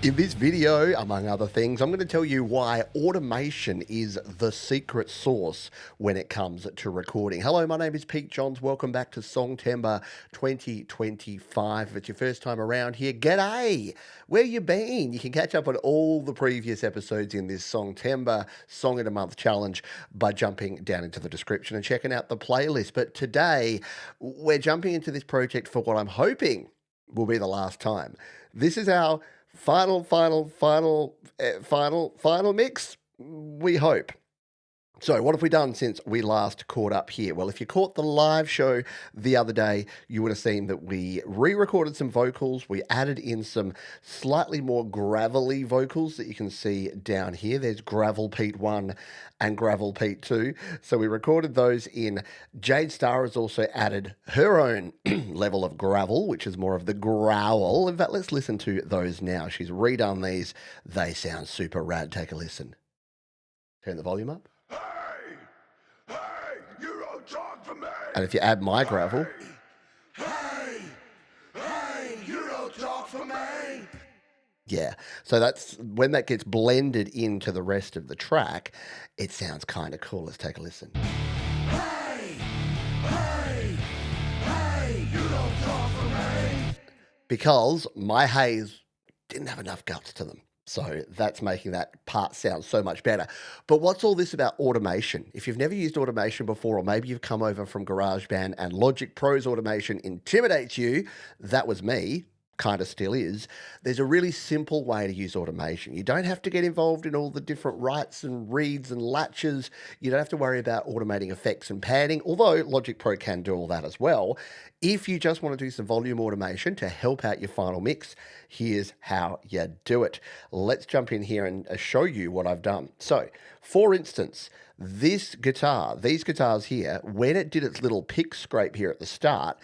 In this video, among other things, I'm going to tell you why automation is the secret sauce when it comes to recording. Hello, my name is Pete Johns. Welcome back to Songtember 2025. If it's your first time around here, g'day! Where you been? You can catch up on all the previous episodes in this Songtember Song in a Month challenge by jumping down into the description and checking out the playlist. But today, we're jumping into this project for what I'm hoping will be the last time. This is our final mix, we hope. So what have we done since we last caught up here? Well, if you caught the live show the other day, you would have seen that we re-recorded some vocals. We added in some slightly more gravelly vocals that you can see down here. There's Gravel Pete 1 and Gravel Pete 2. So we recorded those in. Jade Star has also added her own level of gravel, which is more of the growl. In fact, let's listen to those now. She's redone these. They sound super rad. Take a listen. Turn the volume up. You don't talk to me. And if you add my gravel, Hey, you don't talk for me. yeah. So that's when that gets blended into the rest of the track, it sounds kind of cool. Let's take a listen. Hey, you don't talk for me. Because my hays didn't have enough guts to them. So that's making that part sound so much better. But what's all this about automation? If you've never used automation before, or maybe you've come over from GarageBand and Logic Pro's automation intimidates you, that was me, kind of still is. There's a really simple way to use automation. You don't have to get involved in all the different writes and reads and latches. You don't have to worry about automating effects and padding, although Logic Pro can do all that as well. If you just want to do some volume automation to help out your final mix, here's how you do it. Let's jump in here and show you what I've done. So, for instance, these guitars here, when it did its little pick scrape here at the start,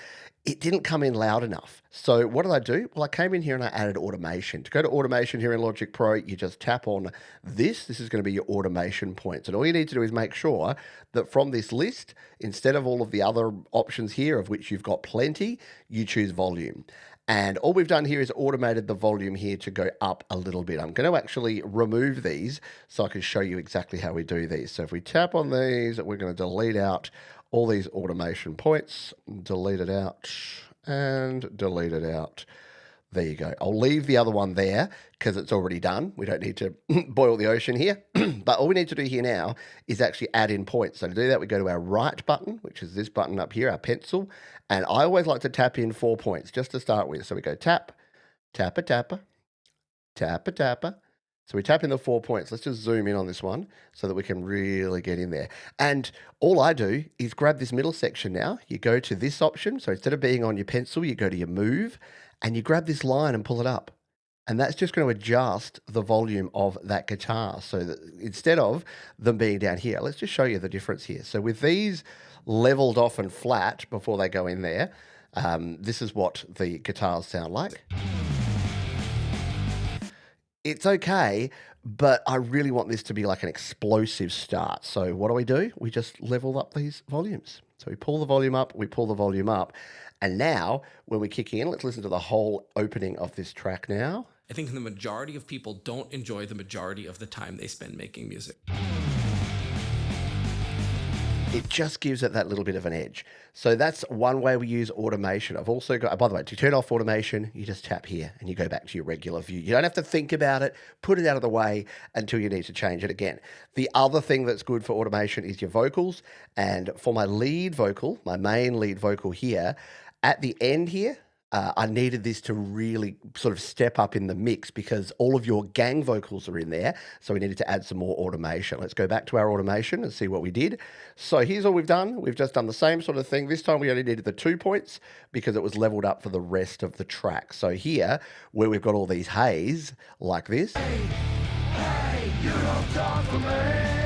it didn't come in loud enough. So what did I do? Well, I came in here and I added automation. To go to automation here in Logic Pro, you just tap on this. This is going to be your automation points. And all you need to do is make sure that from this list, instead of all of the other options here, of which you've got plenty, you choose volume. And all we've done here is automated the volume here to go up a little bit. I'm going to actually remove these so I can show you exactly how we do these. So if we tap on these, we're going to delete out all these automation points, delete it out, and delete it out. There you go. I'll leave the other one there because it's already done. We don't need to boil the ocean here. But all we need to do here now is actually add in points. So to do that, we go to our right button, which is this button up here, our pencil. And I always like to tap in 4 points just to start with. So we go tap, tapper, tapper, tapper, tapper. So we tap in the 4 points. Let's just zoom in on this one so that we can really get in there. And all I do is grab this middle section now. You go to this option. So instead of being on your pencil, you go to your move and you grab this line and pull it up. And that's just going to adjust the volume of that guitar. So that instead of them being down here, let's just show you the difference here. So with these leveled off and flat before they go in there, this is what the guitars sound like. It's okay, but I really want this to be like an explosive start. So what do? We just level up these volumes. So we pull the volume up, we pull the volume up. And now when we kick in, let's listen to the whole opening of this track now. I think the majority of people don't enjoy the majority of the time they spend making music. It just gives it that little bit of an edge. So that's one way we use automation. I've also got, by the way, to turn off automation, you just tap here and you go back to your regular view. You don't have to think about it, put it out of the way until you need to change it again. The other thing that's good for automation is your vocals. And for my lead vocal, my main lead vocal here, at the end here, I needed this to really sort of step up in the mix because all of your gang vocals are in there. So we needed to add some more automation. Let's go back to our automation and see what we did. So here's all we've done. We've just done the same sort of thing. This time we only needed the 2 points because it was leveled up for the rest of the track. So here, where we've got all these hays like this. Hey, you don't talk for me.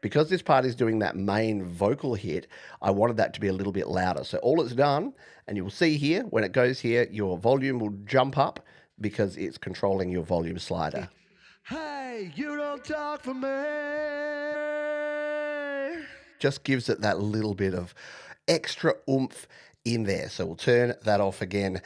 Because this part is doing that main vocal hit, I wanted that to be a little bit louder. So all it's done, and you'll see here, when it goes here, your volume will jump up because it's controlling your volume slider. Hey, you don't talk for me. Just gives it that little bit of extra oomph in there. So we'll turn that off again.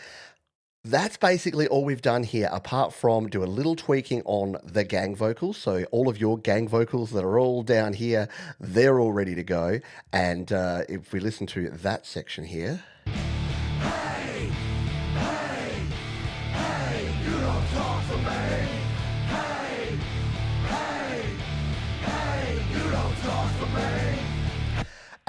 That's basically all we've done here, apart from do a little tweaking on the gang vocals. So all of your gang vocals that are all down here, they're all ready to go. And if we listen to that section here, Hey, hey, hey, you don't talk for me. Hey, hey, hey, you don't talk for me.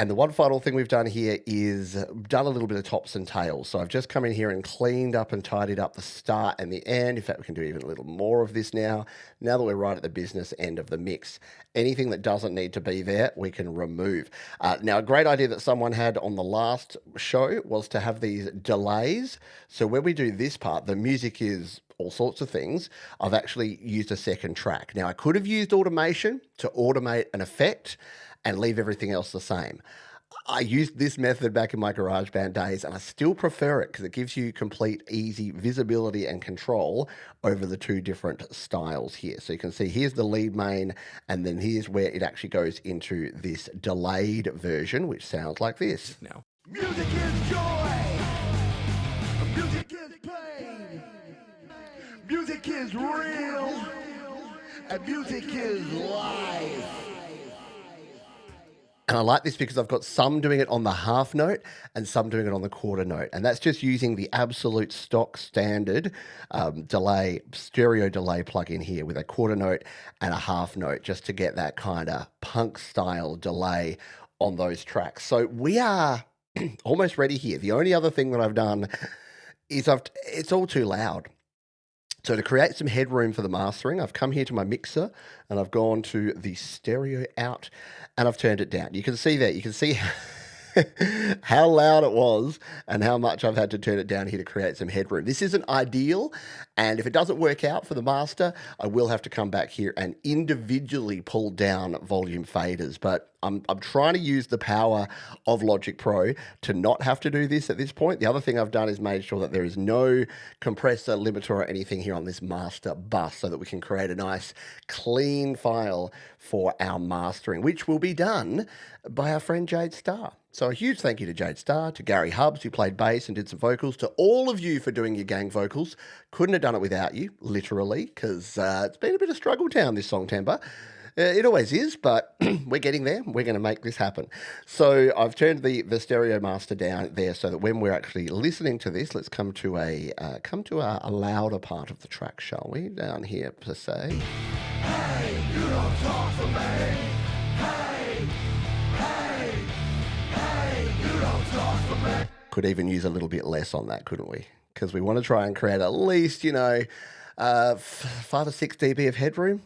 and the one final thing we've done here is done a little bit of tops and tails. So I've just come in here and cleaned up and tidied up the start and the end. In fact, we can do even a little more of this now. Now that we're right at the business end of the mix, anything that doesn't need to be there, we can remove. Now, a great idea that someone had on the last show was to have these delays. So when we do this part, the music is all sorts of things. I've actually used a second track. Now, I could have used automation to automate an effect and leave everything else the same. I used this method back in my GarageBand days, and I still prefer it because it gives you complete, easy visibility and control over the two different styles here. So you can see here's the lead main, and then here's where it actually goes into this delayed version, which sounds like this. Now, Music is joy. Music is pain. Music is real. And music is life. And I like this because I've got some doing it on the half note and some doing it on the quarter note. And that's just using the absolute stock standard stereo delay plugin here with a quarter note and a half note just to get that kind of punk style delay on those tracks. So we are almost ready here. The only other thing that I've done is it's all too loud. So to create some headroom for the mastering, I've come here to my mixer and I've gone to the stereo out and I've turned it down. You can see that. You can see how loud it was and how much I've had to turn it down here to create some headroom. This isn't ideal, and if it doesn't work out for the master, I will have to come back here and individually pull down volume faders, but I'm trying to use the power of Logic Pro to not have to do this at this point. The other thing I've done is made sure that there is no compressor, limiter, or anything here on this master bus so that we can create a nice clean file for our mastering, which will be done by our friend Jade Starr. So a huge thank you to Jade Starr, to Gary Hubbs, who played bass and did some vocals, to all of you for doing your gang vocals. Couldn't have done it without you, literally, because it's been a bit of struggle town this Songtember. It always is, but we're getting there. We're going to make this happen. So I've turned the stereo master down there so that when we're actually listening to this, let's come to a louder part of the track, shall we? Down here per se. Hey, you don't talk for me. Hey, hey, hey, you don't talk for me. Could even use a little bit less on that, couldn't we? Because we want to try and create at least, 5 or 6 dB of headroom.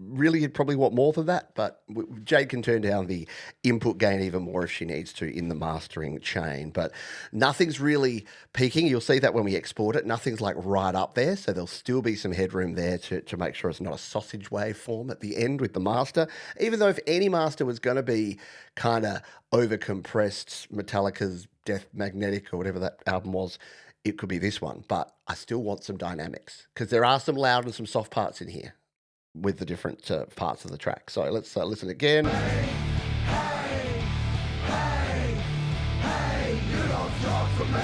Really, you'd probably want more than that, but Jade can turn down the input gain even more if she needs to in the mastering chain. But nothing's really peaking. You'll see that when we export it, nothing's like right up there. So there'll still be some headroom there to make sure it's not a sausage waveform at the end with the master. Even though if any master was going to be kind of over-compressed, Metallica's Death Magnetic or whatever that album was, it could be this one. But I still want some dynamics because there are some loud and some soft parts in here with the different parts of the track. So let's listen again. Hey, hey, hey, you don't talk for me.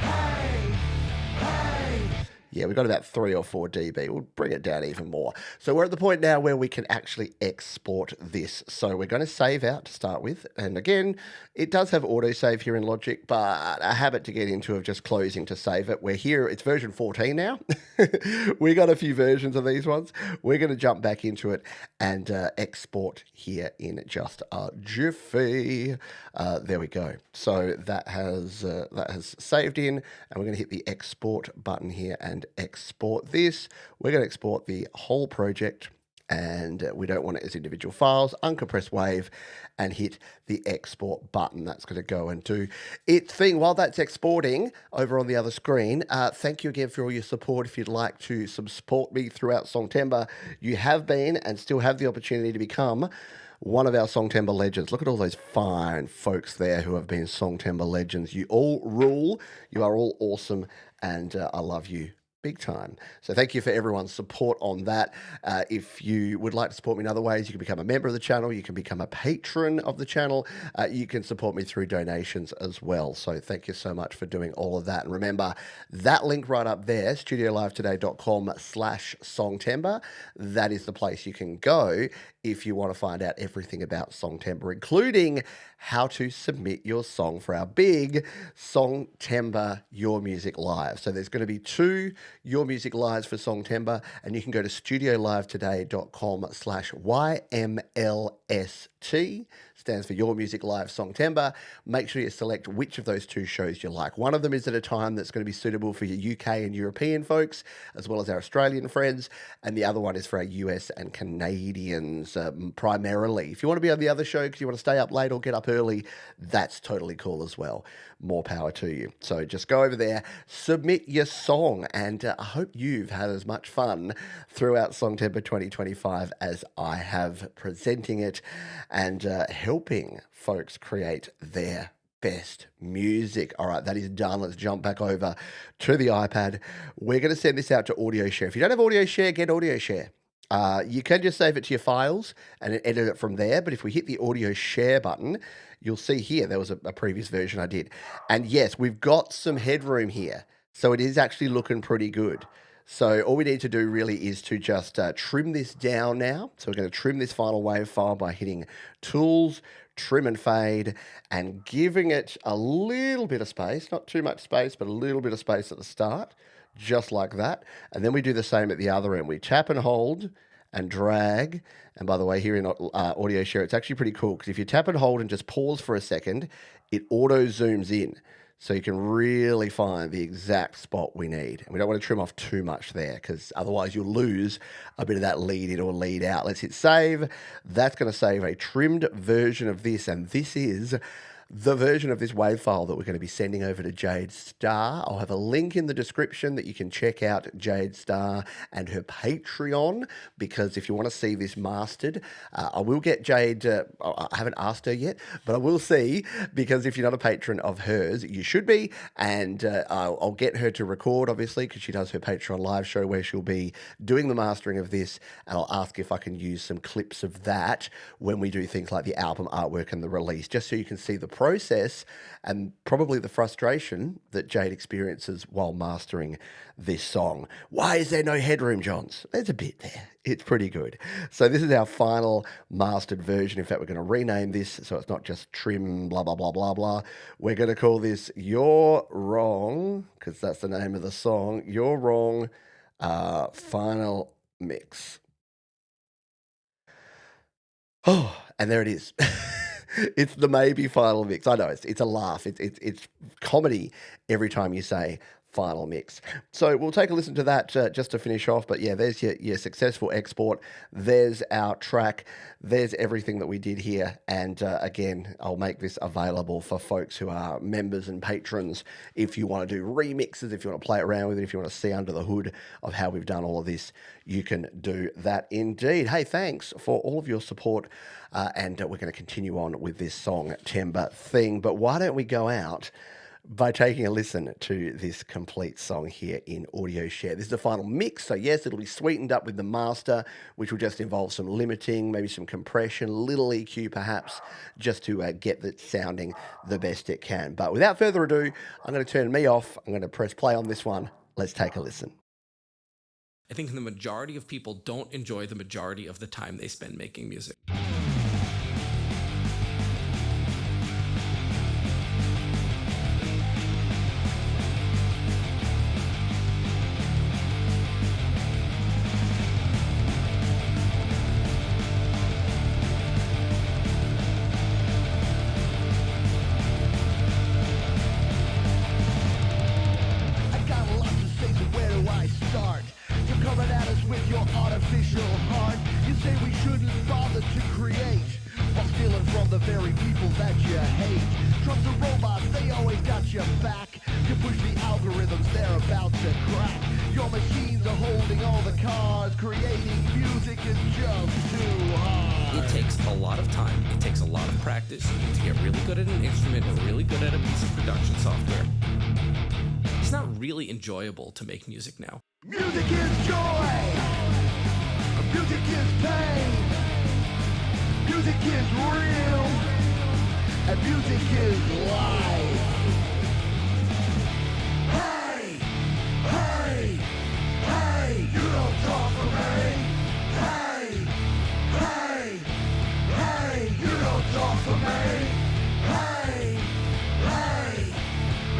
Hey, hey. Yeah, we've got about 3 or 4 dB. We'll bring it down even more. So we're at the point now where we can actually export this. So we're going to save out to start with. And again, it does have autosave here in Logic, but a habit to get into of just closing to save it. We're here, it's version 14 now. We got a few versions of these ones. We're going to jump back into it and export here in just a jiffy. There we go. So that has saved in, and we're going to hit the export button here and export this. We're going to export the whole project, and we don't want it as individual files. Uncompressed wave, and hit the export button. That's going to go and do its thing while that's exporting over on the other screen. Thank you again for all your support. If you'd like to support me throughout Songtember, you have been and still have the opportunity to become one of our Songtember legends. Look at all those fine folks there who have been Songtember legends. You all rule. You are all awesome, and I love you big time. So thank you for everyone's support on that. If you would like to support me in other ways, you can become a member of the channel, you can become a patron of the channel, you can support me through donations as well. So thank you so much for doing all of that. And remember, that link right up there, studiolivetoday.com/Songtember, that is the place you can go if you want to find out everything about Songtember, including how to submit your song for our big Songtember Your Music Live. So there's going to be 2 Your Music Lives for Songtember, and you can go to studiolivetoday.com/YMLST, stands for Your Music Live Songtember. Make sure you select which of those 2 shows you like. One of them is at a time that's going to be suitable for your UK and European folks, as well as our Australian friends, and the other one is for our US and Canadians primarily. If you want to be on the other show because you want to stay up late or get up early, that's totally cool as well. More power to you. So just go over there, submit your song, and I hope you've had as much fun throughout Songtember 2025 as I have presenting it and helping folks create their best music. All right, that is done. Let's jump back over to the iPad. We're going to send this out to Audio Share. If you don't have Audio Share, get Audio Share. You can just save it to your files and then edit it from there. But if we hit the Audio Share button, you'll see here, there was a previous version I did. And yes, we've got some headroom here. So it is actually looking pretty good. So all we need to do really is to just trim this down now. So we're going to trim this final wave file by hitting Tools, Trim and Fade, and giving it a little bit of space, not too much space, but a little bit of space at the start, just like that. And then we do the same at the other end. We tap and hold and drag. And by the way, here in Audio Share, it's actually pretty cool because if you tap and hold and just pause for a second, it auto zooms in. So you can really find the exact spot we need. And we don't want to trim off too much there because otherwise you'll lose a bit of that lead in or lead out. Let's hit save. That's going to save a trimmed version of this. And this is the version of this WAV file that we're going to be sending over to Jade Star. I'll have a link in the description that you can check out Jade Star and her Patreon, because if you want to see this mastered, I will get Jade, I haven't asked her yet, but I will see, because if you're not a patron of hers, you should be, and I'll get her to record, obviously, because she does her Patreon live show where she'll be doing the mastering of this, and I'll ask if I can use some clips of that when we do things like the album artwork and the release, just so you can see the process and probably the frustration that Jade experiences while mastering this song. Why is there no headroom, Johns? There's a bit there. It's pretty good. So this is our final mastered version. In fact, we're going to rename this so it's not just trim, blah, blah, blah, blah, blah. We're going to call this You're Wrong, because that's the name of the song. You're Wrong Final Mix. Oh, and there it is. It's the maybe final mix. I know it's a laugh. It's comedy every time you say final mix. So we'll take a listen to that just to finish off. But yeah, there's your successful export. There's our track. There's everything that we did here. And again, I'll make this available for folks who are members and patrons. If you want to do remixes, if you want to play around with it, if you want to see under the hood of how we've done all of this, you can do that indeed. Hey, thanks for all of your support. And we're going to continue on with this Songtember thing. But why don't we go out by taking a listen to this complete song here in Audio Share. This is the final mix, so yes, it'll be sweetened up with the master, which will just involve some limiting, maybe some compression, little EQ perhaps, just to get it sounding the best it can. But without further ado, I'm going to turn me off. I'm going to press play on this one. Let's take a listen. I think the majority of people don't enjoy the majority of the time they spend making music. It takes a lot of time. It takes a lot of practice. You need to get really good at an instrument or really good at a piece of production software. it's not really enjoyable to make music now. Music is joy. Music is pain. Music is real. And music is life. Hey, hey, hey, you don't talk for me. Hey, hey, hey, you don't talk for me. Hey, hey,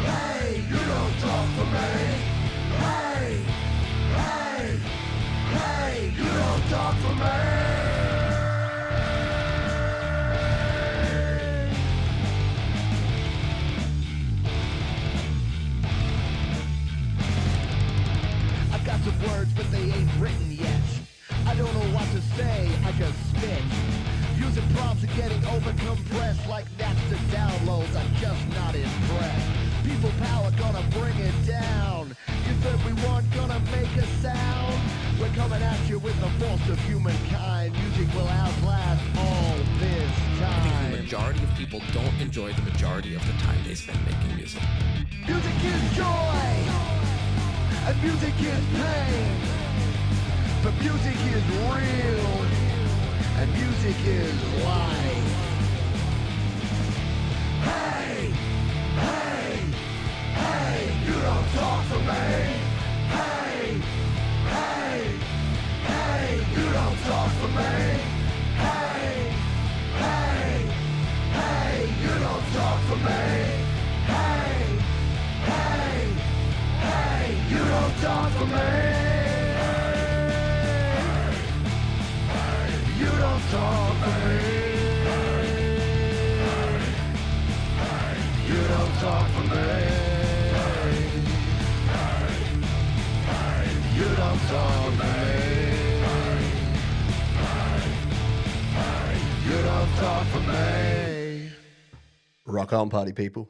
hey, you don't talk for me. Hey, hey, hey, you don't talk for me. I've got some words, but they ain't written yet. I don't know what to say, I just spit. Using prompts and getting overcompressed like Napster downloads, I'm just not impressed. People power gonna bring it down. You said we weren't gonna make a sound? We're coming at you with the force of humankind. Music will outlast all this I think time. the majority of people don't enjoy the majority of the time they spend making music. Music is joy, and music is pain. But music is real, and music is life. Hey, hey, hey, you don't talk for me. Hey, hey, hey, you don't talk for me. Hey, hey, hey, you don't talk for me. Hey, hey, hey, you don't talk for me. You don't talk for me. You don't talk for me. You don't talk for me. You don't talk for me. Rock on, party people.